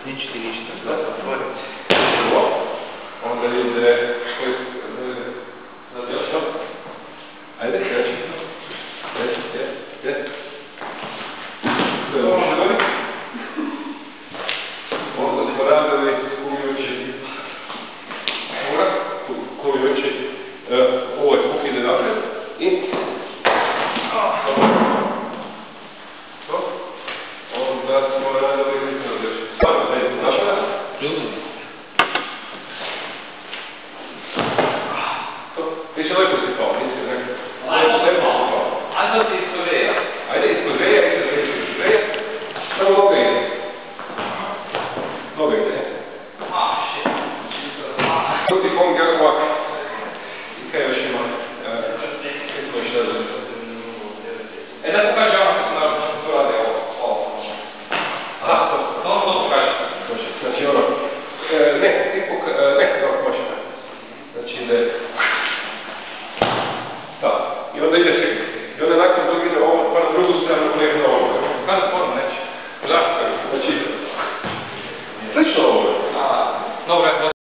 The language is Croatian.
Ništa. Da, otvoriti. Prvo, onda ide, još. Ajde, kreći. Onda smo radili kujući ovoj puk ide napred i onda smo radili samo da je napred. Više lepo si pao, nisi nekako. Ajde ti ispod veja. Ajde ispod veja, samo noga ide. Noga ide. Tutti ponga qua. I kaj još ima? Kako još ne znam. Da pokaže ono kako to radi ovo. Aha, to pokaže. Znači ono, ne, kako može. Znači ide, da, i onda ide se